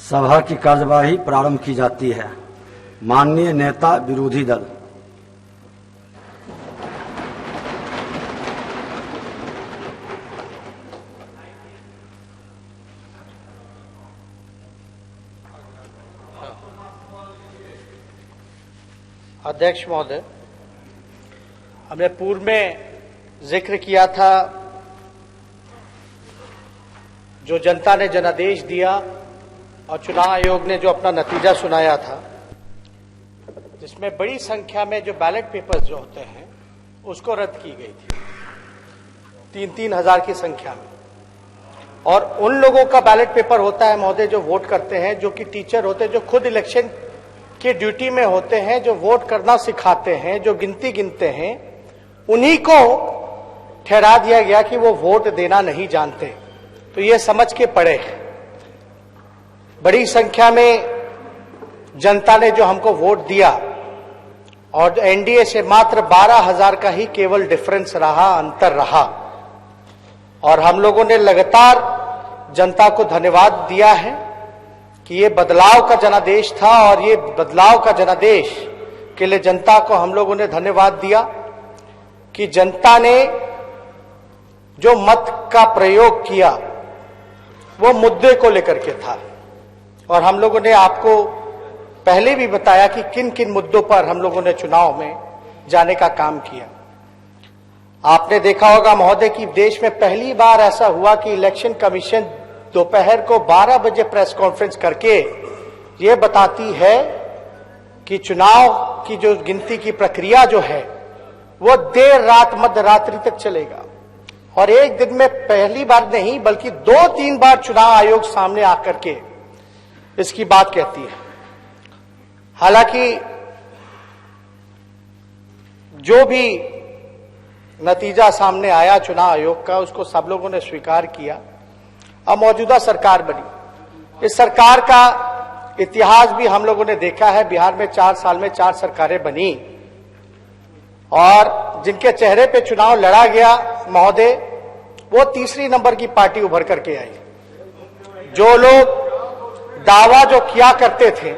सभा की कार्यवाही प्रारंभ की जाती है। माननीय नेता विरोधी दल। अध्यक्ष महोदय, हमने पूर्व में जिक्र किया था, जो जनता ने जनादेश दिया और चुनाव आयोग ने जो अपना नतीजा सुनाया था, जिसमें बड़ी संख्या में जो बैलेट पेपर्स जो होते हैं उसको रद्द की गई थी 3-3 हजार की संख्या में। और उन लोगों का बैलेट पेपर होता है महोदय जो वोट करते हैं, जो कि टीचर होते हैं, जो खुद इलेक्शन की ड्यूटी में होते हैं, जो वोट करना सिखाते हैं, जो गिनती गिनते हैं, उन्हीं को ठहरा दिया गया कि वो वोट देना नहीं जानते। तो ये समझ के पड़े, बड़ी संख्या में जनता ने जो हमको वोट दिया और एनडीए से मात्र 12,000 का ही केवल डिफरेंस रहा, अंतर रहा। और हम लोगों ने लगातार जनता को धन्यवाद दिया है कि ये बदलाव का जनादेश था, और ये बदलाव का जनादेश के लिए जनता को हम लोगों ने धन्यवाद दिया कि जनता ने जो मत का प्रयोग किया वो मुद्दे को लेकर के था। और हम लोगों ने आपको पहले भी बताया कि किन किन मुद्दों पर हम लोगों ने चुनाव में जाने का काम किया। आपने देखा होगा महोदय कि देश में पहली बार ऐसा हुआ कि इलेक्शन कमीशन दोपहर को 12 बजे प्रेस कॉन्फ्रेंस करके ये बताती है कि चुनाव की जो गिनती की प्रक्रिया जो है वो देर रात मध्य रात्रि तक चलेगा। और एक दिन में पहली बार नहीं बल्कि 2-3 बार चुनाव आयोग सामने आकर के इसकी बात कहती है। हालांकि जो भी नतीजा सामने आया चुनाव आयोग का, उसको सब लोगों ने स्वीकार किया। अब मौजूदा सरकार बनी। इस सरकार का इतिहास भी हम लोगों ने देखा है। बिहार में 4 साल में 4 सरकारें बनी, और जिनके चेहरे पे चुनाव लड़ा गया महोदय, वो तीसरी नंबर की पार्टी उभर करके आई। जो लोग दावा जो किया करते थे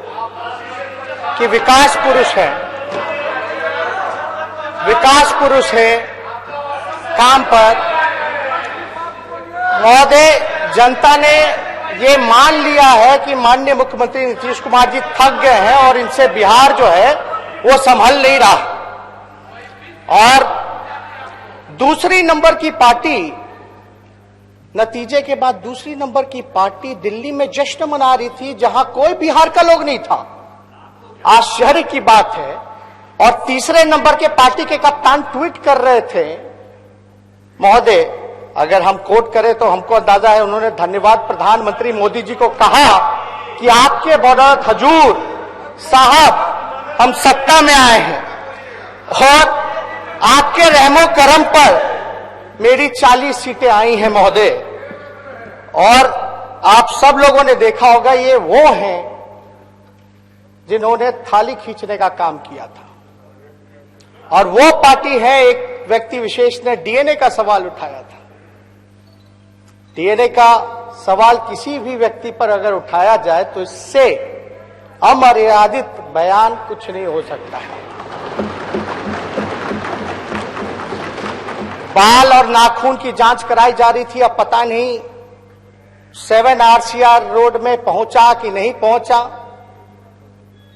कि विकास पुरुष है, विकास पुरुष है काम पर, महोदय जनता ने ये मान लिया है कि माननीय मुख्यमंत्री नीतीश कुमार जी थक गए हैं और इनसे बिहार जो है वो संभल नहीं रहा। और दूसरी नंबर की पार्टी, नतीजे के बाद दूसरी नंबर की पार्टी दिल्ली में जश्न मना रही थी, जहां कोई बिहार का लोग नहीं था। आश्चर्य की बात है। और तीसरे नंबर के पार्टी के कप्तान ट्वीट कर रहे थे महोदय, अगर हम कोट करें तो हमको अंदाजा है, उन्होंने धन्यवाद प्रधानमंत्री मोदी जी को कहा कि आपके बदौलत हजूर साहब हम सत्ता में आए हैं, और आपके रहमो करम पर मेरी 40 सीटें आई हैं महोदय। और आप सब लोगों ने देखा होगा, ये वो हैं जिन्होंने थाली खींचने का काम किया था। और वो पार्टी है, एक व्यक्ति विशेष ने डीएनए का सवाल उठाया था। डीएनए का सवाल किसी भी व्यक्ति पर अगर उठाया जाए तो इससे अमर्यादित बयान कुछ नहीं हो सकता है। बाल और नाखून की जांच कराई जा रही थी, अब पता नहीं 7 RCR रोड में पहुंचा कि नहीं पहुंचा।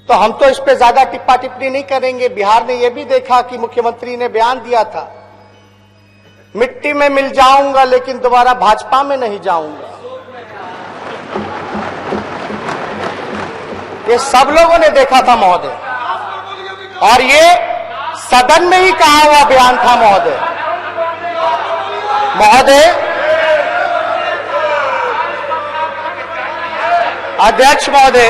तो हम तो इस पे ज्यादा टिप्पा टिप्पणी नहीं करेंगे। बिहार ने यह भी देखा कि मुख्यमंत्री ने बयान दिया था, मिट्टी में मिल जाऊंगा लेकिन दोबारा भाजपा में नहीं जाऊंगा। ये सब लोगों ने देखा था महोदय, और ये सदन में ही कहा हुआ बयान था महोदय। अध्यक्ष महोदय,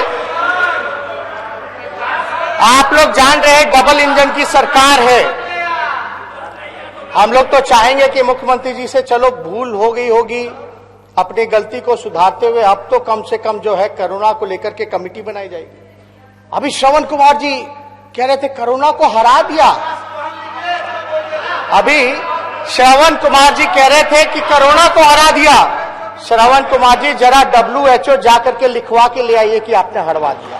आप लोग जान रहे हैं डबल इंजन की सरकार है। हम लोग तो चाहेंगे कि मुख्यमंत्री जी से चलो भूल हो गई होगी, अपनी गलती को सुधारते हुए अब तो कम से कम जो है कोरोना को लेकर के कमेटी बनाई जाएगी। अभी श्रवण कुमार जी कह रहे थे कोरोना को हरा दिया। अभी श्रवण कुमार जी कह रहे थे कि कोरोना को हरा दिया। श्रवण कुमार जी जरा WHO जा करके लिखवा के ले आइए कि आपने हरवा दिया।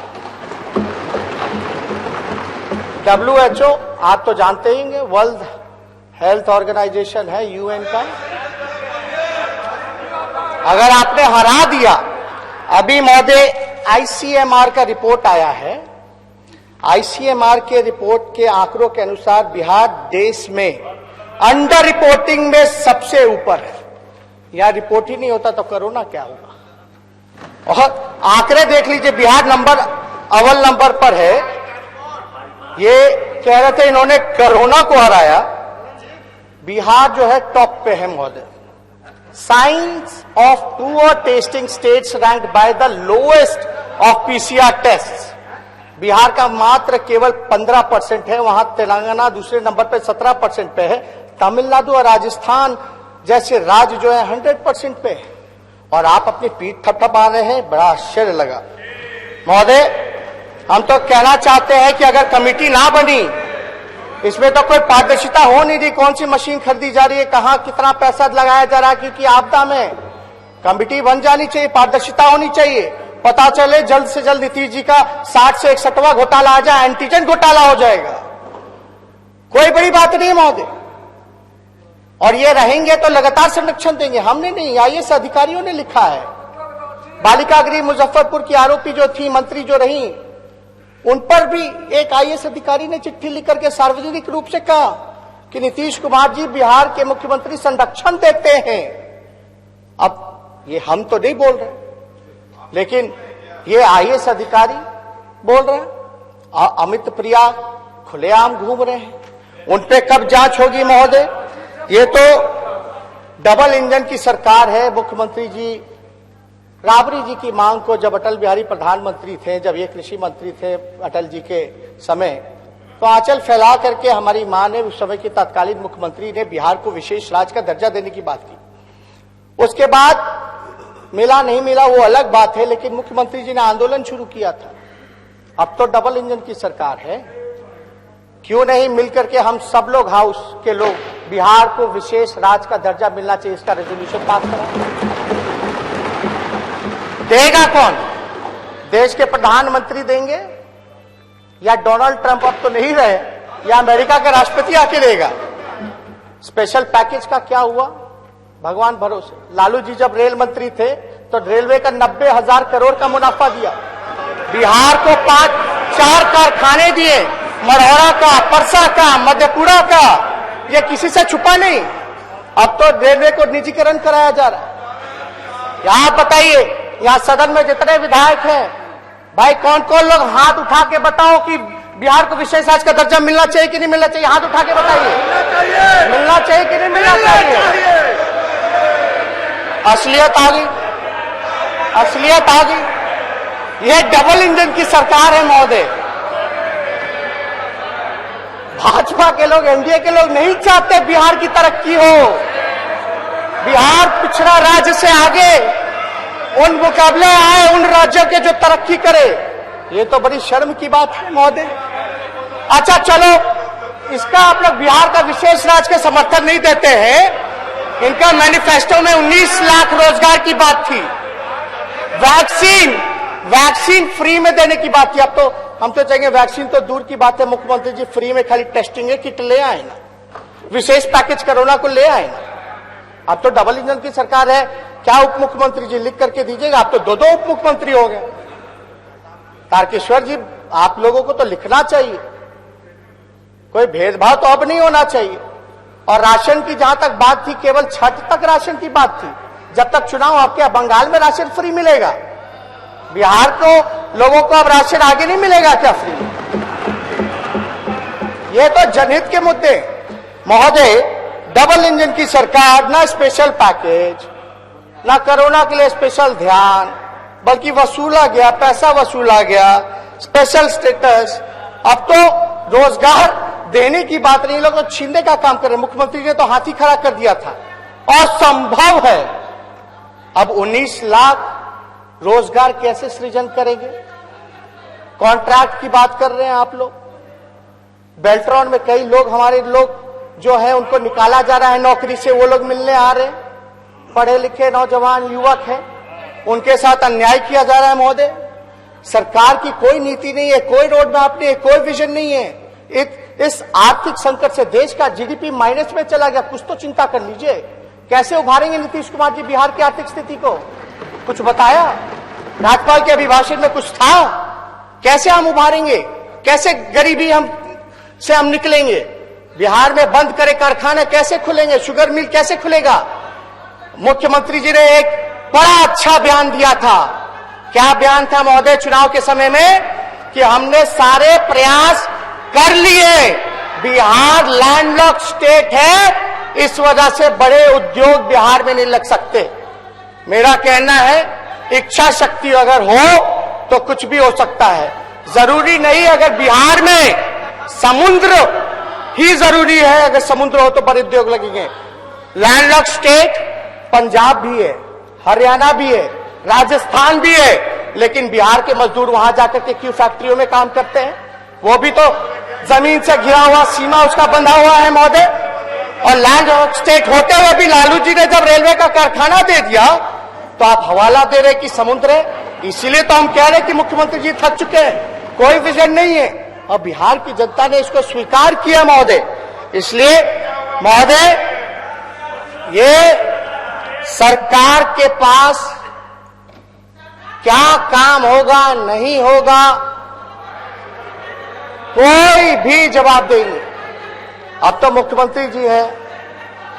WHO आप तो जानते ही हैं, वर्ल्ड हेल्थ ऑर्गेनाइजेशन है, UN का। अगर आपने हरा दिया, अभी महोदय ICMR का रिपोर्ट आया है, ICMR के रिपोर्ट के आंकड़ों के अनुसार बिहार देश में अंडर रिपोर्टिंग में सबसे ऊपर है। यहां रिपोर्ट ही नहीं होता तो कोरोना क्या होगा। और आंकड़े देख लीजिए, बिहार अव्वल नंबर पर है। ये कह रहे थे इन्होंने कोरोना को हराया, बिहार जो है टॉप पे है महोदय। Signs of poor testing states ranked by the lowest of PCR test. Bihar का मात्र केवल 15% है, वहां तेलंगाना दूसरे नंबर पे 17% पे है। तमिलनाडु और राजस्थान जैसे राज्य जो है 100% पे है। और आप अपनी पीठ थपथपा रहे हैं, बड़ा आश्चर्य लगा। महोदय हम तो कहना चाहते हैं कि अगर कमेटी ना बनी, इसमें तो कोई पारदर्शिता हो नहीं रही, कौन सी मशीन खरीदी जा रही है, कहां कितना पैसा लगाया जा रहा है, क्योंकि आपदा में कमेटी बन जानी चाहिए, पारदर्शिता होनी चाहिए। पता चले जल्द से जल्द नीतीश जी का 60 से 61वां घोटाला आ जाए, एंटीजन घोटाला हो जाएगा। कोई बड़ी बात नहीं महोदय। और ये रहेंगे तो लगातार संरक्षण देंगे, हमने नहीं, IAS अधिकारियों ने लिखा है। बालिका गृह मुजफ्फरपुर की आरोपी जो थी, मंत्री जो रही, उन पर भी एक IAS अधिकारी ने चिट्ठी लिख करके सार्वजनिक रूप से कहा कि नीतीश कुमार जी बिहार के मुख्यमंत्री संरक्षण देते हैं। अब ये हम तो नहीं बोल रहे, लेकिन ये IAS अधिकारी बोल रहे हैं। अमित प्रिया खुलेआम घूम रहे हैं, उन पे कब जांच होगी महोदय? ये तो डबल इंजन की सरकार है। मुख्यमंत्री जी राबड़ी जी की मांग को जब अटल बिहारी प्रधानमंत्री थे, जब ये कृषि मंत्री थे अटल जी के समय, तो आंचल फैला करके हमारी मां ने, उस समय की तत्कालीन मुख्यमंत्री ने बिहार को विशेष राज्य का दर्जा देने की बात की। उसके बाद मिला नहीं मिला वो अलग बात है, लेकिन मुख्यमंत्री जी ने आंदोलन शुरू किया था। अब तो डबल इंजन की सरकार है, क्यों नहीं मिलकर के हम सब लोग हाउस के लोग बिहार को विशेष राज्य का दर्जा मिलना चाहिए, इसका रेजोल्यूशन पास करा। देगा कौन? देश के प्रधानमंत्री देंगे, या डोनाल्ड ट्रंप अब तो नहीं रहे, या अमेरिका का राष्ट्रपति आके देगा? स्पेशल पैकेज का क्या हुआ? भगवान भरोसे। लालू जी जब रेल मंत्री थे तो रेलवे का 90,000 करोड़ का मुनाफा दिया, बिहार को 4 कारखाने दिए, मढ़ौरा का, परसा का, मधेपुरा का, ये किसी से छुपा नहीं। अब तो रेलवे को निजीकरण कराया जा रहा है। यहां बताइए, यहां सदन में जितने विधायक हैं, भाई कौन कौन लोग हाथ उठा के बताओ कि बिहार को विशेष राज्य का दर्जा मिलना चाहिए कि नहीं मिलना चाहिए? हाथ उठा के बताइए, मिलना चाहिए कि नहीं मिलना चाहिए? असलियत आ गई, असलियत आ गई। यह डबल इंजन की सरकार है महोदय। भाजपा के लोग, एनडीए के लोग नहीं चाहते बिहार की तरक्की हो। बिहार पिछड़ा राज्य से आगे उन मुकाबले आए, उन राज्यों के जो तरक्की करे। ये तो बड़ी शर्म की बात है महोदय। अच्छा चलो, इसका आप लोग बिहार का विशेष राज्य का समर्थन नहीं देते हैं। इनका मैनिफेस्टो में 19 लाख रोजगार की बात थी, वैक्सीन फ्री में देने की बात थी। अब तो हम तो चाहेंगे वैक्सीन तो दूर की बात है, मुख्यमंत्री जी फ्री में खाली टेस्टिंग है, किट ले आए ना, विशेष पैकेज कोरोना को ले आए ना। अब तो डबल इंजन की सरकार है। क्या उप मुख्यमंत्री जी लिख करके दीजिएगा? आप तो दो उप मुख्यमंत्री हो गए। तारकेश्वर जी, आप लोगों को तो लिखना चाहिए, कोई भेदभाव तो अब नहीं होना चाहिए। और राशन की जहां तक बात थी, केवल छठ तक राशन की बात थी। जब तक चुनाव, आपके बंगाल में राशन फ्री मिलेगा, बिहार को लोगों को अब राशन आगे नहीं मिलेगा क्या फ्री? ये तो जनहित के मुद्दे महोदय। डबल इंजन की सरकार, ना स्पेशल पैकेज, ना कोरोना के लिए स्पेशल ध्यान, बल्कि वसूला गया, पैसा वसूला गया, स्पेशल स्टेटस। अब तो रोजगार देने की बात नहीं, लोग तो छीनने का काम कर रहे। मुख्यमंत्री ने तो हाथी खड़ा कर दिया था। असंभव है। अब 19 लाख रोजगार कैसे सृजन करेंगे? कॉन्ट्रैक्ट की बात कर रहे हैं आप लोग। बेल्ट्रॉन में कई लोग, हमारे लोग जो है, उनको निकाला जा रहा है नौकरी से, वो लोग मिलने आ रहे हैं। पढ़े लिखे नौजवान युवक हैं, उनके साथ अन्याय किया जा रहा है महोदय। सरकार की कोई नीति नहीं है, कोई रोड मैप नहीं है, कोई विजन नहीं है। इस आर्थिक संकट से देश का जीडीपी माइनस में चला गया। कुछ तो चिंता कर लीजिए, कैसे उभारेंगे नीतीश कुमार जी बिहार की आर्थिक स्थिति को? कुछ बताया? राज्यपाल के अभिभाषण में कुछ था? कैसे हम उभारेंगे? कैसे गरीबी से हम निकलेंगे? बिहार में बंद करे कारखाने कैसे खुलेंगे? शुगर मिल कैसे खुलेगा? मुख्यमंत्री जी ने एक बड़ा अच्छा बयान दिया था। क्या बयान था महोदय चुनाव के समय में? कि हमने सारे प्रयास कर लिए, बिहार लैंडलॉक स्टेट है, इस वजह से बड़े उद्योग बिहार में नहीं लग सकते। मेरा कहना है इच्छा शक्ति अगर हो तो कुछ भी हो सकता है। जरूरी नहीं अगर बिहार में समुद्र ही जरूरी है, अगर समुद्र हो तो बड़े उद्योग लगेंगे। लैंडलॉक स्टेट पंजाब भी है, हरियाणा भी है, राजस्थान भी है, लेकिन बिहार के मजदूर वहां जाकर के क्यों फैक्ट्रियों में काम करते हैं? वो भी तो जमीन से घिरा हुआ, सीमा उसका बंधा हुआ है महोदय। और लैंडलॉक स्टेट होते हुए भी लालू जी ने जब रेलवे का कारखाना दे दिया तो आप हवाला दे रहे कि समुद्र है। इसीलिए तो हम कह रहे कि मुख्यमंत्री जी थक चुके हैं, कोई विजन नहीं है। और बिहार की जनता ने इसको स्वीकार किया महोदय। इसलिए महोदय ये सरकार के पास क्या काम होगा नहीं होगा कोई भी जवाब देंगे। अब तो मुख्यमंत्री जी हैं,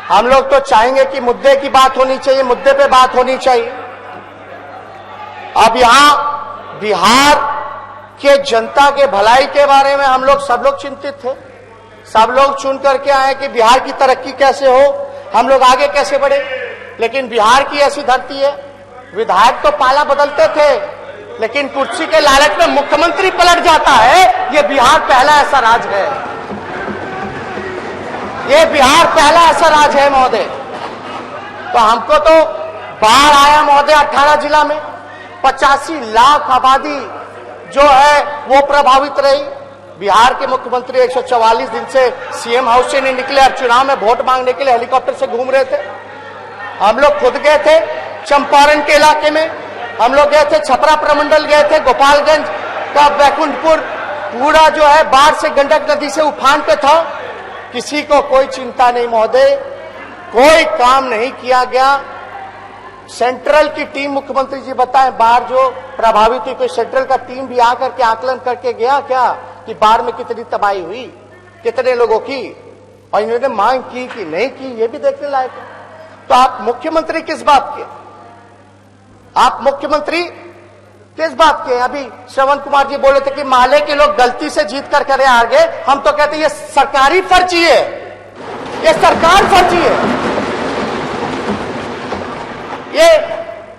हम लोग तो चाहेंगे कि मुद्दे की बात होनी चाहिए, मुद्दे पे बात होनी चाहिए। अब यहां बिहार के जनता के भलाई के बारे में हम लोग सब लोग चिंतित थे। सब लोग चुन करके आए कि बिहार की तरक्की कैसे हो, हम लोग आगे कैसे बढ़े। लेकिन बिहार की ऐसी धरती है, विधायक तो पाला बदलते थे, लेकिन कुर्सी के लालच में मुख्यमंत्री पलट जाता है। ये बिहार पहला ऐसा राज्य है, ये बिहार पहला ऐसा राज्य है महोदय। तो हमको तो बाढ़ आया महोदय 18 जिला में, 85 लाख आबादी जो है वो प्रभावित रही। बिहार के मुख्यमंत्री 144 दिन से सीएम हाउस से नहीं निकले, अब चुनाव में वोट मांगने के लिए हेलीकॉप्टर से घूम रहे थे। हम लोग खुद गए थे चंपारण के इलाके में, हम लोग गए थे छपरा प्रमंडल गए थे, गोपालगंज का बैकुंठपुर पूरा जो है बाढ़ से गंडक नदी से उफान पे था। किसी को कोई चिंता नहीं महोदय, कोई काम नहीं किया गया। सेंट्रल की टीम, मुख्यमंत्री जी बताएं, बाढ़ जो प्रभावित हुई, कोई सेंट्रल का टीम भी आकर के आकलन करके गया क्या कि बाढ़ में कितनी तबाही हुई, कितने लोगों की, और इन्होंने मांग की कि नहीं की, ये भी देखने लायक है। तो आप मुख्यमंत्री किस बात के? आप मुख्यमंत्री किस बात के? अभी श्रवण कुमार जी बोले थे कि माले के लोग गलती से जीत कर करे आ गए। हम तो कहते हैं ये सरकारी फर्जी है, ये सरकार फर्जी है, ये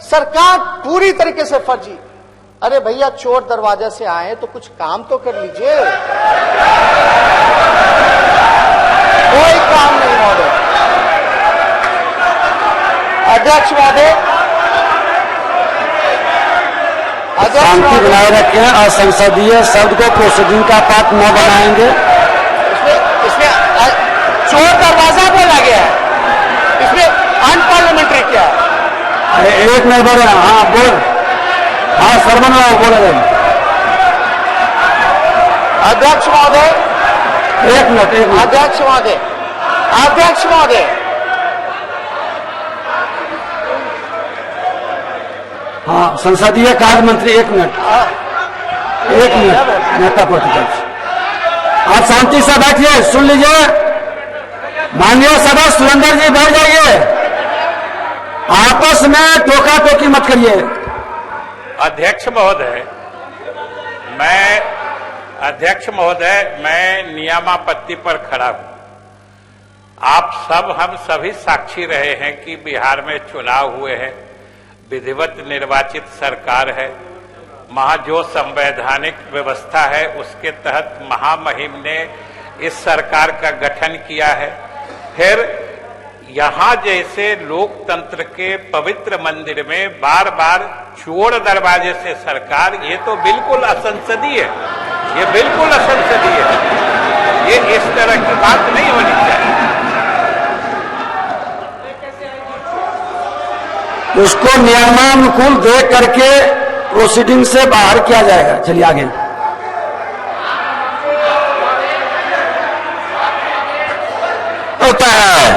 सरकार पूरी तरीके से फर्जी। अरे भैया चोर दरवाजा से आए तो कुछ काम तो कर लीजिए, कोई काम नहीं महोदय। अध्यक्ष महोदय, शांति बनाए रखें और संसदीय शब्द को प्रोसीडिंग का पार्ट न बनाएंगे। इसमें चोर दरवाजा बोला गया है, इसमें अनपार्लियामेंट्री क्या है? एक नहीं बोल रहे, हाँ बोल, हाँ सरवन बोल रहे। अध्यक्ष महोदय, एक मिनट। अध्यक्ष महोदय, अध्यक्ष महोदय, हाँ संसदीय कार्य मंत्री, एक मिनट, नेता प्रतिपक्ष, आप शांति से बैठिए, सुन लीजिए। माननीय सदस्य सुरेंद्र जी बैठ जाइए, आपस में टोका टोकी मत करिए। अध्यक्ष महोदय, मैं नियमापत्ति पर खड़ा हूं। आप सब, हम सभी साक्षी रहे हैं कि बिहार में चुनाव हुए हैं, विधिवत निर्वाचित सरकार है, वहां जो संवैधानिक व्यवस्था है उसके तहत महामहिम ने इस सरकार का गठन किया है। फिर यहां जैसे लोकतंत्र के पवित्र मंदिर में बार बार चोर दरवाजे से सरकार, ये तो बिल्कुल असंसदीय है, ये बिल्कुल असंसदीय है, ये इस तरह की बात नहीं होनी चाहिए। उसको नियमानुकूल देख करके प्रोसीडिंग से बाहर किया जाएगा। चलिए आगे। होता है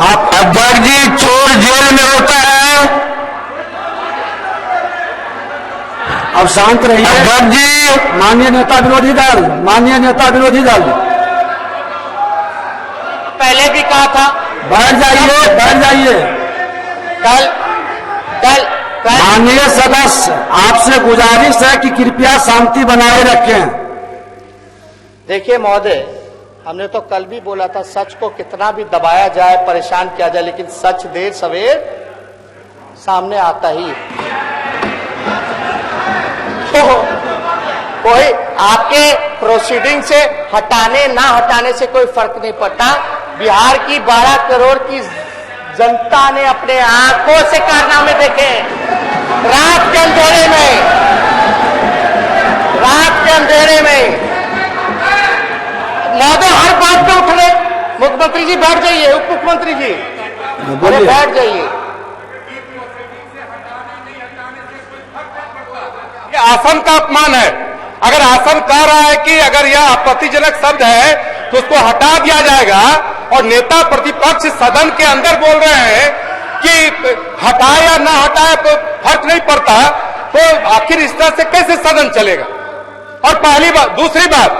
आप अध्यक्ष जी, चोर जेल में होता है। अब शांत रहिए अध्यक्ष जी, माननीय नेता विरोधी दल, माननीय नेता विरोधी दल, पहले भी कहा था, बैठ जाइए, बैठ जाइए। कल कल कल माननीय सदस्य, आपसे गुजारिश है कि कृपया शांति बनाए रखें। देखिए महोदय, हमने तो कल भी बोला था, सच को कितना भी दबाया जाए, परेशान किया जाए, लेकिन सच देर सवेर सामने आता ही। तो कोई आपके प्रोसीडिंग से हटाने ना हटाने से कोई फर्क नहीं पड़ता। बिहार की 12 करोड़ की जनता ने अपने आंखों से कारनामे देखे, रात के अंधेरे में, रात के अंधेरे में। महोदय हर बात पे उठ रहे, मुख्यमंत्री जी बैठ जाइए, उप मुख्यमंत्री जी बोलिए। बैठ जाइए। ये आसन का अपमान है। अगर आसन कह रहा है कि अगर यह आपत्तिजनक शब्द है तो उसको हटा दिया जाएगा, और नेता प्रतिपक्ष सदन के अंदर बोल रहे हैं कि हटाए या ना हटाए तो फर्क नहीं पड़ता, तो आखिर इस तरह से कैसे सदन चलेगा? और पहली बात, दूसरी बात,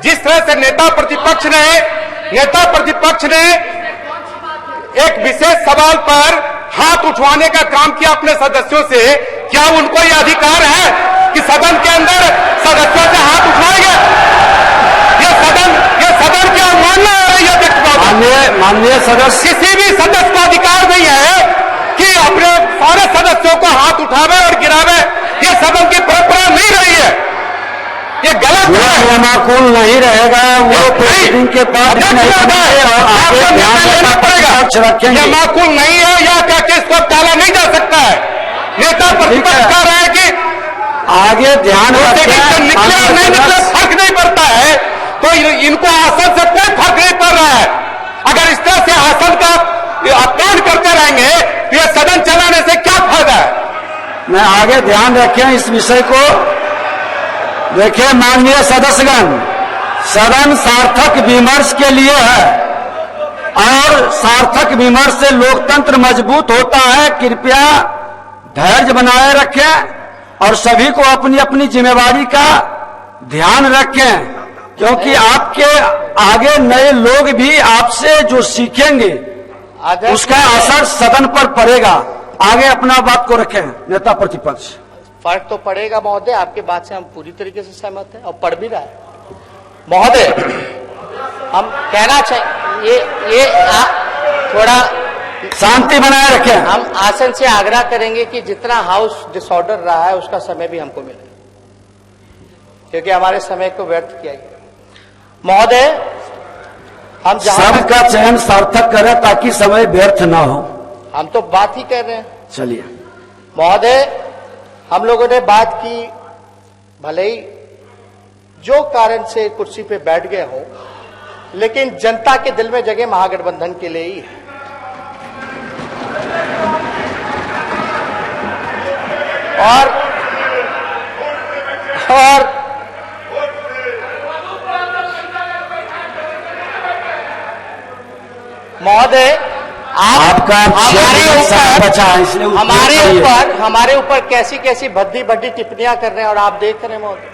जिस तरह से नेता प्रतिपक्ष ने एक विशेष सवाल पर हाथ उठवाने का काम किया अपने सदस्यों से, क्या उनको यह अधिकार है कि सदन के अंदर सदस्यों से हाथ उठाएंगे? ये सदन की अवमानना हो रही है अध्यक्ष बाबू। माननीय सदस्य, किसी भी सदस्य को अधिकार नहीं है कि अपने सारे सदस्यों को हाथ उठावे और गिरावे। ये सदन की परंपरा नहीं रही है, ये गलत वो है। नियमानुकूल नहीं रहेगा, वो प्रोसीडिंग के बाद नहीं करेंगे और आगे ध्यान रखना पड़ेगा, रखेंगे। ये माकूल नहीं है, या क्या कि इसको टाला नहीं जा सकता है। नेता प्रतिपक्ष कह रहे हैं कि आगे ध्यान रखें, निकले और नहीं निकले फर्क नहीं पड़ता है, तो इनको आसन से कोई फर्क नहीं पड़ रहा है। अगर इस तरह से आसन का अपमान करते रहेंगे तो ये सदन चलाने से क्या फायदा है? मैं आगे ध्यान रखें इस विषय को। देखिए माननीय सदस्यगण, सदन सार्थक विमर्श के लिए है और सार्थक विमर्श से लोकतंत्र मजबूत होता है। कृपया धैर्य बनाए रखें और सभी को अपनी अपनी जिम्मेवारी का ध्यान रखें, क्योंकि आपके आगे नए लोग भी आपसे जो सीखेंगे उसका असर सदन पर पड़ेगा। आगे अपना बात को रखें नेता प्रतिपक्ष। फर्क तो पड़ेगा महोदय, आपके बात से हम पूरी तरीके से सहमत हैं और पड़ भी रहा है। महोदय, हम कहना चाहिए ये थोड़ा शांति बनाए रखें। हम आसन से आग्रह करेंगे कि जितना हाउस डिसऑर्डर रहा है उसका समय भी हमको मिले, क्योंकि हमारे समय को व्यर्थ किया गया। महोदय, हम शब्द का चयन सार्थक करें ताकि समय व्यर्थ ना हो। हम तो बात ही कर रहे हैं। चलिए महोदय, हम लोगों ने बात की, भले ही जो कारण से कुर्सी पे बैठ गए हो, लेकिन जनता के दिल में जगह महागठबंधन के लिए ही है। और महोदय, आपका हमारे ऊपर कैसी कैसी भद्दी भद्दी टिप्पणियां कर रहे हैं और आप देख रहे हैं महोदय,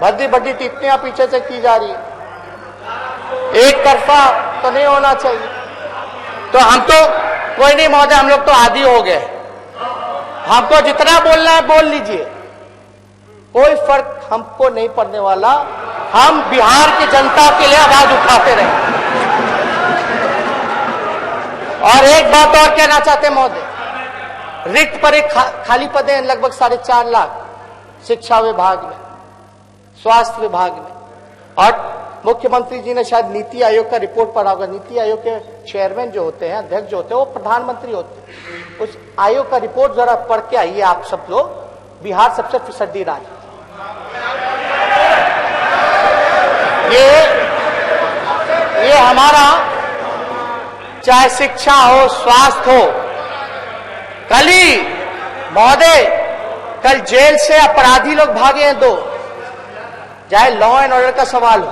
भद्दी भद्दी टिप्पणियां पीछे से की जा रही है। एक तरफा तो नहीं होना चाहिए। तो हम तो कोई नहीं महोदय, हम लोग तो आदी हो गए, हमको जितना बोलना है बोल लीजिए, कोई फर्क हमको नहीं पड़ने वाला। हम बिहार की जनता के लिए आवाज उठाते रहे। और एक बात और कहना चाहते हैं महोदय, रिक्त पर एक खाली पद है लगभग 4.5 लाख शिक्षा विभाग में, स्वास्थ्य विभाग में। और मुख्यमंत्री जी ने शायद नीति आयोग का रिपोर्ट पढ़ा होगा। नीति आयोग के चेयरमैन जो होते हैं, अध्यक्ष जो होते हैं, वो प्रधानमंत्री होते हैं। उस आयोग का रिपोर्ट जरा पढ़ के आइए आप सब लोग। बिहार सबसे फिसड्डी राज्य, ये हमारा चाहे शिक्षा हो, स्वास्थ्य हो, कल ही महोदय, कल जेल से अपराधी लोग भागे हैं 2, चाहे लॉ एंड ऑर्डर का सवाल हो।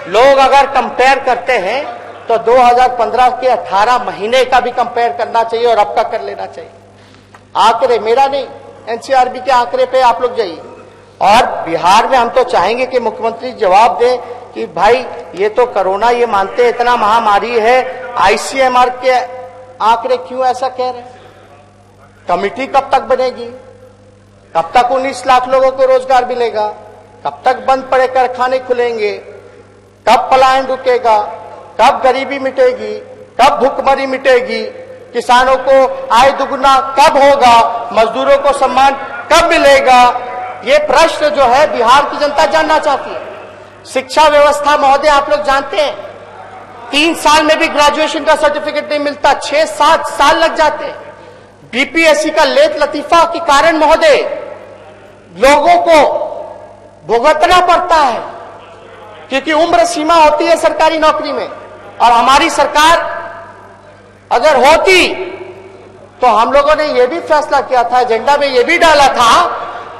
लोग अगर कंपेयर करते हैं तो 2015 के 18 महीने का भी कंपेयर करना चाहिए और अब का कर लेना चाहिए। आंकड़े मेरा नहीं, एनसीआरबी के आंकड़े पे आप लोग जाइए। और बिहार में हम तो चाहेंगे कि मुख्यमंत्री जवाब दे कि भाई ये तो कोरोना, ये मानते हैं इतना महामारी है, आईसीएमआर के आंकड़े क्यों ऐसा कह रहे हैं? कमेटी कब तक बनेगी? कब तक 19 लाख लोगों को रोजगार मिलेगा? कब तक बंद पड़े कारखाने खुलेंगे? कब पलायन रुकेगा? कब गरीबी मिटेगी? कब भूखमरी मिटेगी? किसानों को आय दुगुना कब होगा? मजदूरों को सम्मान कब मिलेगा? ये प्रश्न जो है बिहार की जनता जानना चाहती है। शिक्षा व्यवस्था महोदय, आप लोग जानते हैं 3 साल में भी ग्रेजुएशन का सर्टिफिकेट नहीं मिलता, 6-7 साल लग जाते हैं। बीपीएससी का लेत लतीफा के कारण महोदय लोगों को भुगतना पड़ता है, क्योंकि उम्र सीमा होती है सरकारी नौकरी में। और हमारी सरकार अगर होती तो हम लोगों ने यह भी फैसला किया था, एजेंडा में यह भी डाला था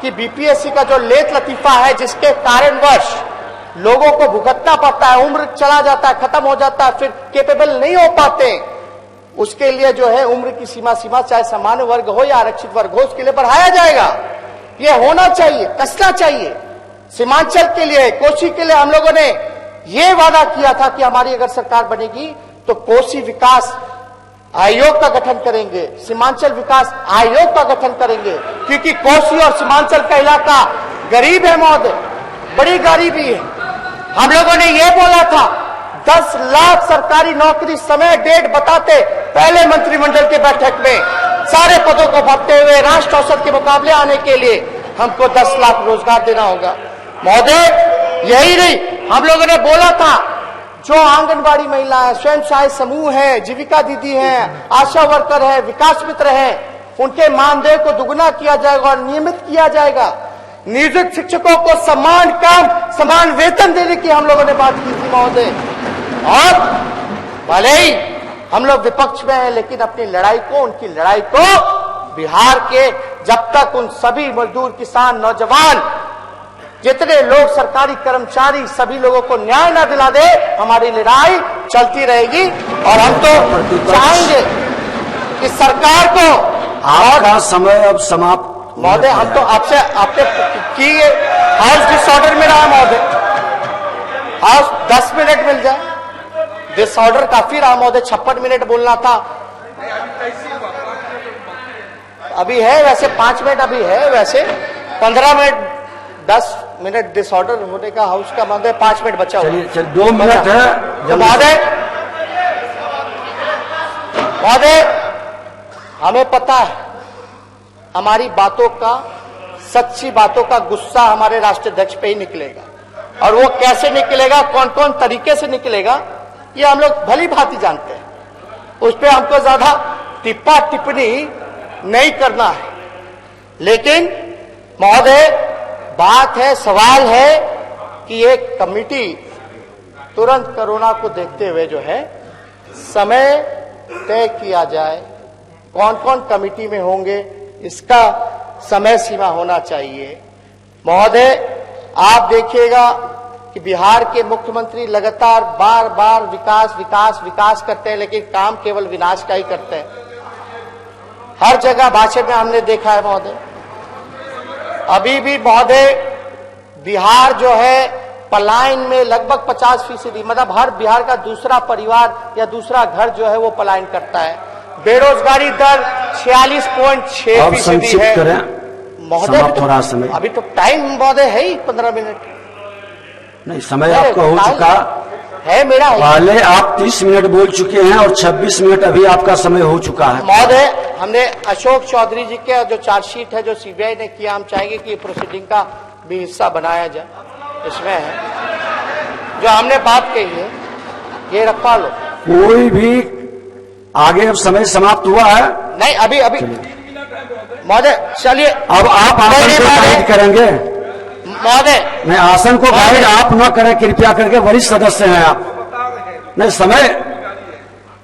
कि बीपीएससी का जो लेत लतीफा है, जिसके कारणवश लोगों को भुगतना पड़ता है, उम्र चला जाता है, खत्म हो जाता है, फिर कैपेबल नहीं हो पाते, उसके लिए जो है उम्र की सीमा चाहे सामान्य वर्ग हो या आरक्षित वर्ग हो, उसके लिए बढ़ाया जाएगा। यह होना चाहिए, कसना चाहिए। सीमांचल के लिए, कोसी के लिए हम लोगों ने यह वादा किया था कि हमारी अगर सरकार बनेगी तो कोसी विकास आयोग का गठन करेंगे, सीमांचल विकास आयोग का गठन करेंगे, क्योंकि कोसी और सीमांचल का इलाका गरीब है महोदय, बड़ी गरीबी है। हम लोगों ने यह बोला था 10 लाख सरकारी नौकरी समय डेट बताते पहले मंत्रिमंडल की बैठक में, सारे पदों को भरते हुए राष्ट्र औसत के मुकाबले आने के लिए हमको 10 लाख रोजगार देना होगा महोदय। यही नहीं, हम लोगों ने बोला था जो आंगनबाड़ी महिला है, स्वयं सहायता समूह है, जीविका दीदी है, आशा वर्कर है, विकास मित्र है, उनके मानदेय को दुगुना किया जाएगा और नियमित किया जाएगा। नियोजित शिक्षकों को समान काम समान वेतन देने की हम लोगों ने बात की थी महोदय। और भले ही हम लोग विपक्ष में हैं, लेकिन अपनी लड़ाई को, उनकी लड़ाई को बिहार के जब तक उन सभी मजदूर, किसान, नौजवान, जितने लोग सरकारी कर्मचारी, सभी लोगों को न्याय न दिला दे, हमारी लड़ाई चलती रहेगी। और हम तो चाहेंगे कि सरकार को, आपका समय अब समाप्त महोदय, हम तो आपसे आपके की हाउस डिसऑर्डर में रहा महोदय, हाउस 10 मिनट मिल जाए, डिसऑर्डर काफी रहा महोदय, 56 मिनट बोलना था, अभी है वैसे 5 मिनट अभी है, वैसे 15 मिनट 10 मिनट डिसऑर्डर होने का हाउस का महोदय, 5 मिनट बचा हुआ। चलिए 2 मिनट है महोदय, हमें पता है हमारी बातों का, सच्ची बातों का गुस्सा हमारे राष्ट्रीय अध्यक्ष पे ही निकलेगा, और वो कैसे निकलेगा, कौन कौन तरीके से निकलेगा, ये हम लोग भली भांति जानते हैं। उस पर हमको ज्यादा टिप्पा टिप्पणी नहीं करना है। लेकिन महोदय, बात है, सवाल है कि एक कमेटी तुरंत कोरोना को देखते हुए जो है समय तय किया जाए, कौन कौन कमेटी में होंगे, इसका समय सीमा होना चाहिए। महोदय, आप देखिएगा कि बिहार के मुख्यमंत्री लगातार बार बार विकास विकास विकास करते हैं, लेकिन काम केवल विनाश का ही करते हैं। हर जगह भाषण में हमने देखा है महोदय। अभी भी महोदय बिहार जो है पलायन में लगभग 50%, मतलब हर बिहार का दूसरा परिवार या दूसरा घर जो है वो पलायन करता है। बेरोजगारी दर 46.6% है महोदय। अभी तो टाइम महोदय है ही 15 मिनट नहीं, समय आपका हो चुका है, मेरा पहले आप 30 मिनट बोल चुके हैं और 26 मिनट अभी आपका समय हो चुका है महोदय। हमने अशोक चौधरी जी के जो चार्जशीट है जो सीबीआई ने किया, हम चाहेंगे कि प्रोसीडिंग का भी हिस्सा बनाया जाए। इसमें है जो हमने बात कही है, ये रखवा लो। कोई भी आगे अब समय समाप्त हुआ है नहीं, अभी महोदय चलिए, अब आप आसन को गाइड करेंगे महोदय। नहीं, आसन को गाइड आप न करें कृपया करके, वरिष्ठ सदस्य हैं आप। नहीं, समय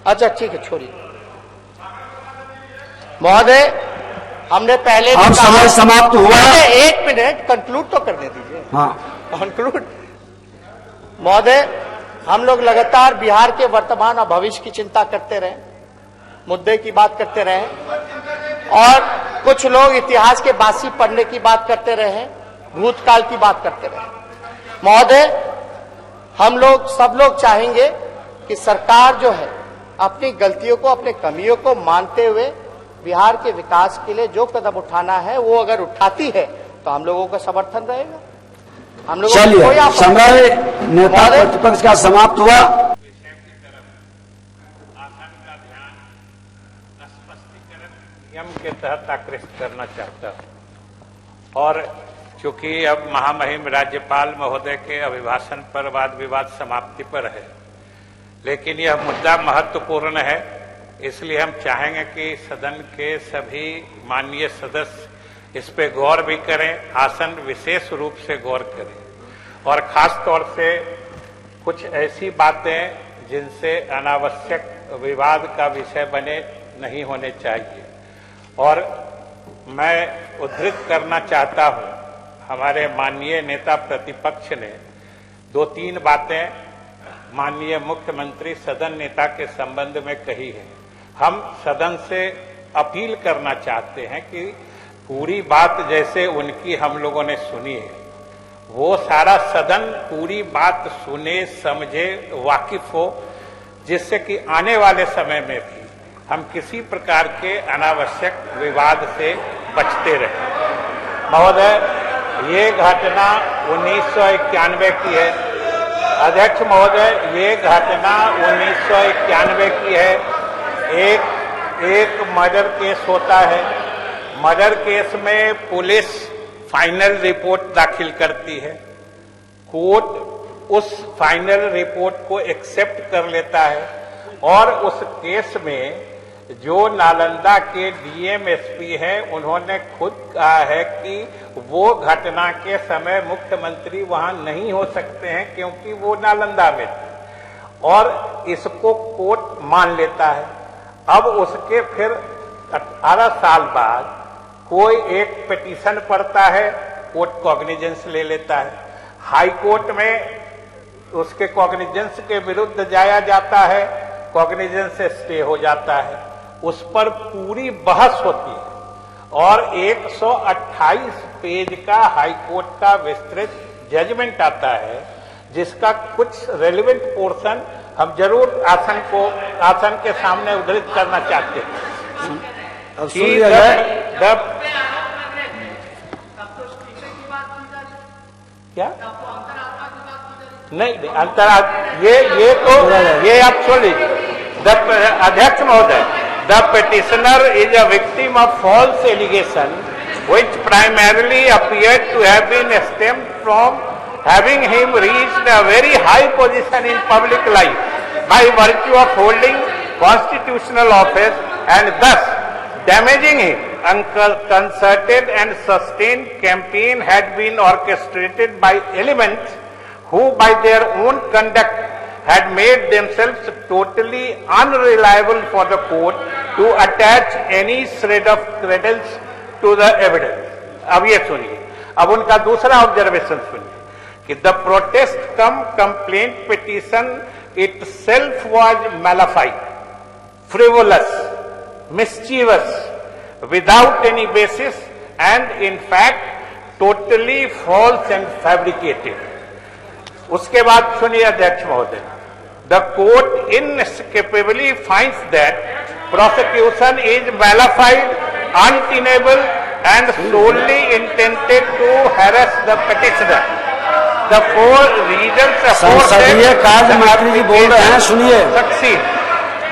अच्छा ठीक है, छोड़िए। महोदय, हमने पहले भी अब कहा- समय समाप्त हुआ। महोदय, 1 मिनट कंक्लूड तो करने दीजिए। हाँ, कंक्लूड। महोदय, हम लोग लगातार बिहार के वर्तमान और भविष्य की चिंता करते रहे, मुद्दे की बात करते रहे, और कुछ लोग इतिहास के बासी पढ़ने की बात करते रहे, भूतकाल की बात करते रहे। महोदय, हम लोग सब लोग चाहेंगे कि सरकार जो है अपनी गलतियों को, अपने कमियों को मानते हुए बिहार के विकास के लिए जो कदम उठाना है वो अगर उठाती है तो हम लोगों का समर्थन रहेगा। हम लोगों को कोई चलिए, आपत्ति समय नेता महोदय- प्रतिपक्ष का समाप्त हुआ। नियम के तहत आकृष्ट करना चाहता हूं। और चूंकि अब महामहिम राज्यपाल महोदय के अभिभाषण पर वाद विवाद समाप्ति पर है, लेकिन यह मुद्दा महत्वपूर्ण है, इसलिए हम चाहेंगे कि सदन के सभी माननीय सदस्य इस पे गौर भी करें, आसन विशेष रूप से गौर करें, और खास तौर से कुछ ऐसी बातें जिनसे अनावश्यक विवाद का विषय बने नहीं होने चाहिए। और मैं उद्धृत करना चाहता हूं, हमारे माननीय नेता प्रतिपक्ष ने 2-3 बातें माननीय मुख्यमंत्री सदन नेता के संबंध में कही है। हम सदन से अपील करना चाहते हैं कि पूरी बात जैसे उनकी हम लोगों ने सुनी है, वो सारा सदन पूरी बात सुने, समझे, वाकिफ हो, जिससे कि आने वाले समय में भी हम किसी प्रकार के अनावश्यक विवाद से बचते रहें। महोदय, ये घटना 1991 की है। अध्यक्ष महोदय, ये घटना 1991 की है। एक मर्डर केस होता है। मर्डर केस में पुलिस फाइनल रिपोर्ट दाखिल करती है, कोर्ट उस फाइनल रिपोर्ट को एक्सेप्ट कर लेता है, और उस केस में जो नालंदा के डीएमएसपी हैं, उन्होंने खुद कहा है कि वो घटना के समय मुख्यमंत्री वहां नहीं हो सकते हैं क्योंकि वो नालंदा में थे, और इसको कोर्ट मान लेता है। अब उसके फिर 18 साल बाद कोई एक पिटीशन पड़ता है, कोर्ट कॉग्निजेंस ले लेता है, हाई कोर्ट में उसके कॉग्निजेंस के विरुद्ध जाया जाता है, कॉग्निजेंस से स्टे हो जाता है, उस पर पूरी बहस होती है, और 128 पेज का हाई कोर्ट का विस्तृत जजमेंट आता है, जिसका कुछ रेलिवेंट पोर्शन हम जरूर आसन के सामने उद्धृत करना चाहते हैं। अब सुन लिया जाए। क्या नहीं ये आप सुन लीजिए। अध्यक्ष महोदय, the petitioner is a victim of false allegation which primarily appeared to have been stemmed from having him reached a very high position in public life by virtue of holding constitutional office and thus damaging him. Concerted and sustained campaign had been orchestrated by elements who by their own conduct had made themselves totally unreliable for the court to attach any shred of credence to the evidence. अब ये सुनिए, अब उनका दूसरा observation सुनिए कि the protest cum complaint petition itself was malified, frivolous, mischievous, without any basis, and in fact totally false and fabricated. उसके बाद सुनिए अध्यक्ष महोदय, the court inescapably finds that prosecution is malified, untenable, and solely intended to harass the petitioner. The 4 reasons संसदीय कार्य मंत्री जी बोल रहे हैं, सुनिए। succeed.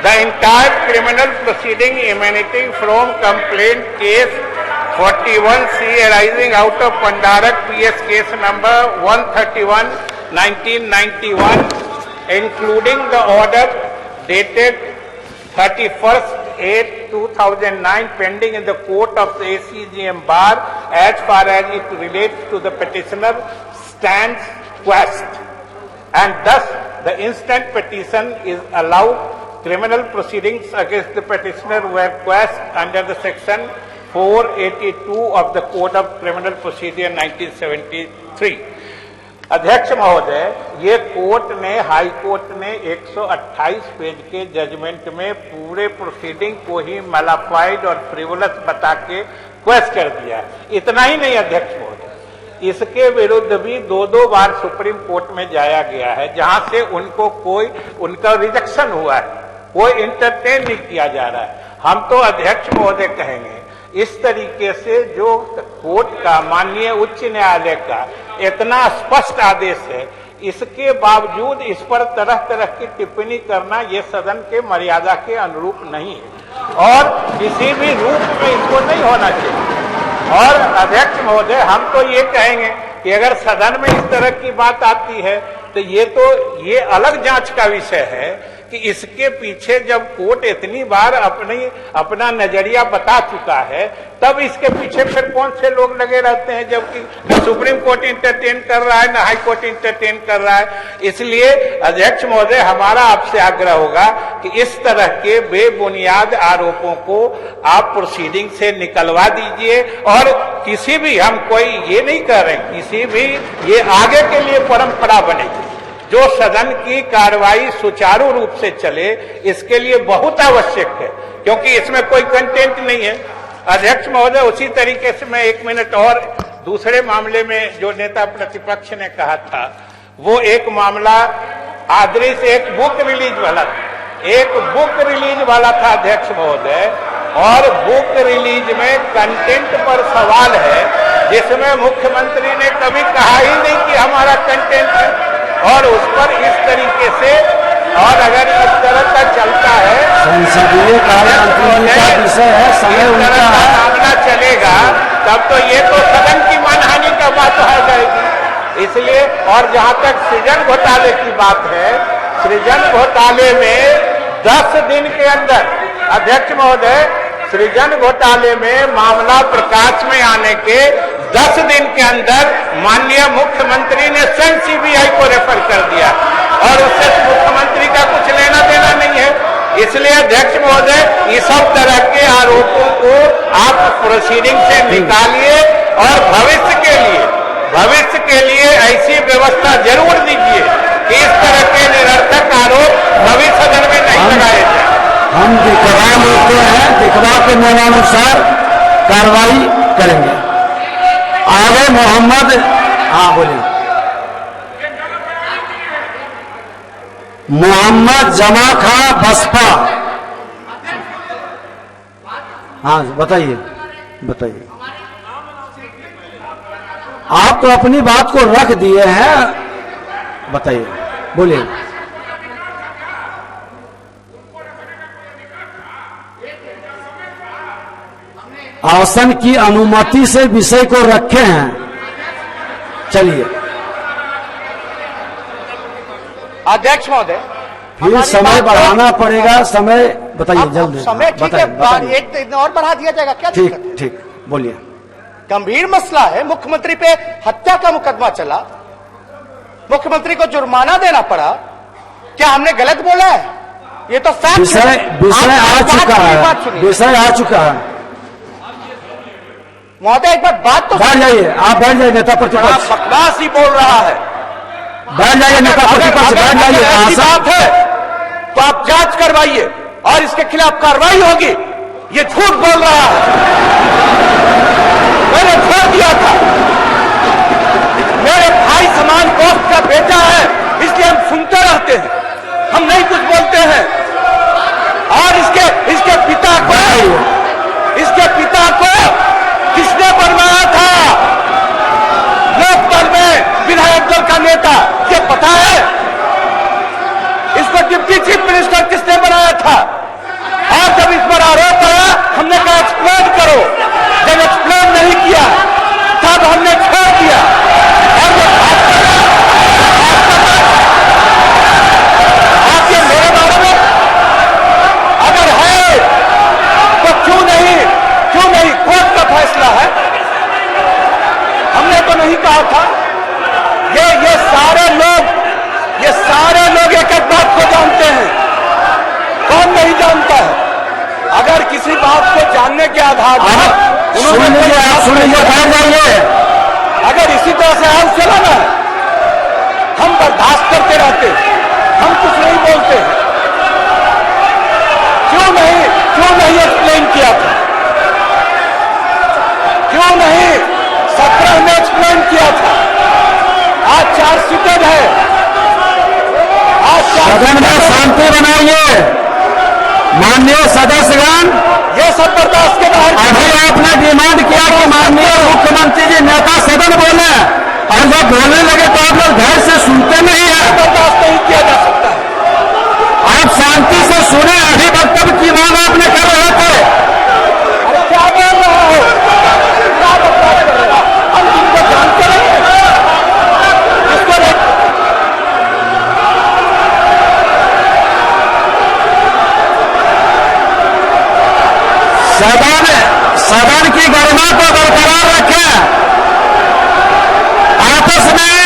The entire criminal proceeding emanating from complaint case 41C arising out of Pandarak PS case number 131 1991, including the order dated 31/8/2009 pending in the court of the ACGM bar as far as it relates to the petitioner stands quashed, and thus the instant petition is allowed criminal proceedings against the petitioner were quashed under the section 482 of the Code of Criminal Procedure 1973. अध्यक्ष महोदय, ये court ने, high court ने 128 page के judgement में पूरे proceeding को ही mala fide और फ्रिवोलस बता के क्वेश्चन कर दिया। इतना ही नहीं अध्यक्ष महोदय, इसके विरुद्ध भी दो बार सुप्रीम कोर्ट में जाया गया है, जहां से उनका रिजेक्शन हुआ है, कोई इंटरटेन नहीं किया जा रहा है। हम तो अध्यक्ष महोदय कहेंगे, इस तरीके से जो कोर्ट का, माननीय उच्च न्यायालय का इतना स्पष्ट आदेश है, इसके बावजूद इस पर तरह तरह की टिप्पणी करना ये सदन के मर्यादा के अनुरूप नहीं है और किसी भी रूप में इसको नहीं होना चाहिए। और अध्यक्ष महोदय, हम तो ये कहेंगे कि अगर सदन में इस तरह की बात आती है तो ये अलग जांच का विषय है कि इसके पीछे जब कोर्ट इतनी बार अपना नजरिया बता चुका है, तब इसके पीछे फिर कौन से लोग लगे रहते हैं, जबकि न सुप्रीम कोर्ट इंटरटेन कर रहा है, न हाई कोर्ट इंटरटेन कर रहा है। इसलिए अध्यक्ष महोदय, हमारा आपसे आग्रह होगा कि इस तरह के बेबुनियाद आरोपों को आप प्रोसीडिंग से निकलवा दीजिए और किसी भी, हम कोई ये नहीं कर रहे, किसी भी ये आगे के लिए परंपरा बनेगी, जो सदन की कार्रवाई सुचारू रूप से चले, इसके लिए बहुत आवश्यक है, क्योंकि इसमें कोई कंटेंट नहीं है। अध्यक्ष महोदय, उसी तरीके से मैं 1 मिनट और दूसरे मामले में जो नेता प्रतिपक्ष ने कहा था, वो एक मामला आदरी से एक बुक रिलीज वाला था अध्यक्ष महोदय, और बुक रिलीज में कंटेंट पर सवाल है, जिसमें मुख्यमंत्री ने कभी कहा ही नहीं कि हमारा कंटेंट है, और उस पर इस तरीके से, और अगर इस तरह का चलता है, संसदीय कार्यमंत्री का विषय है, समय उनका मामला चलेगा, तब तो ये तो सदन की मानहानि का बात हो जाएगी। इसलिए, और जहां तक सृजन घोटाले की बात है, सृजन घोटाले में 10 दिन के अंदर, अध्यक्ष महोदय, सृजन घोटाले में मामला प्रकाश में आने के 10 दिन के अंदर माननीय मुख्यमंत्री ने स्वयं सीबीआई को रेफर कर दिया, और उससे मुख्यमंत्री का कुछ लेना देना नहीं है। इसलिए अध्यक्ष महोदय, इस सब तरह के आरोपों को आप प्रोसीडिंग से निकालिए और भविष्य के लिए ऐसी व्यवस्था जरूर दीजिए कि इस तरह के निरर्थक आरोप भविष्य सदन में नहीं लगाए जाए। हम दिखवा लेते हैं, दिखवा के नियमानुसार कार्रवाई करेंगे। आगे मोहम्मद, हाँ बोलिए, मोहम्मद जमा खां बसपा, हाँ बताइए। आप तो अपनी बात को रख दिए हैं, बताइए, बोलिए। आसन की अनुमति से विषय को रखे हैं, चलिए। अध्यक्ष महोदय, फिर समय बढ़ाना पड़ेगा, समय बताइए जल्दी। समय ठीक है, एक दिन और बढ़ा दिया जाएगा क्या? ठीक, बोलिए। गंभीर मसला है, मुख्यमंत्री पे हत्या का मुकदमा चला, मुख्यमंत्री को जुर्माना देना पड़ा, क्या हमने गलत बोला है? ये तो फैक्ट, विषय आ चुका है। महोदय एक बार बात तो बैठ जाइए, आप बैठ जाइए, नेता प्रतिपक्ष बकवास ही बोल रहा है। बैठ जाइए, नेता प्रतिपक्ष बैठ जाइए। ऐसी बात है तो आप जांच करवाइए और इसके खिलाफ कार्रवाई होगी। ये झूठ बोल रहा है, मैंने छोड़ दिया था, मेरे भाई समान दोस्त का बेटा है, इसलिए हम सुनते रहते हैं, हम नहीं कुछ बोलते हैं। और इसके पिता को किसने बनवाया था लोकदल में विधायक दल का नेता, ये पता है? इसको डिप्टी चीफ मिनिस्टर किसने बनाया था? और जब इस पर आरोप आया, हमने कहा एक्सप्लेन करो, जब एक्सप्लेन नहीं किया तब हमने छोड़ दिया। और आप ये मेरे बारे में अगर है तो क्यों नहीं कोर्ट का फैसला है, हमने तो नहीं कहा था। ये सारे लोग एक एक बात को जानते हैं, कहा था, सुन लीजिए, आप सुन लीजिए, बैठ जाइए। अगर इसी तरह से हाल चला ना, हम बर्दाश्त करते रहते, हम कुछ नहीं बोलते। क्यों नहीं एक्सप्लेन किया था? क्यों नहीं 17 में एक्सप्लेन किया था? आज चार्जशीटेड है, आज सदन में शांति बनाइए। माननीय सदस्यगण, ये सब बर्दाश्त के बाहर अभी आपने डिमांड किया कि माननीय मुख्यमंत्री जी नेता सदन बोले, और जब बोलने लगे तो आप लोग धैर्य से सुनते नहीं है। बर्दाश्त नहीं किया जा सकता है। आप शांति से सुने। अभी वक्तव्य की मांग आपने कर रहे थे। अरे क्या बोल रहा हो? क्या बर्दाश्त करेगा? हम जिनको जानते नहीं इसको नहीं। सदन की गरिमा को बरकरार रखें। आपस में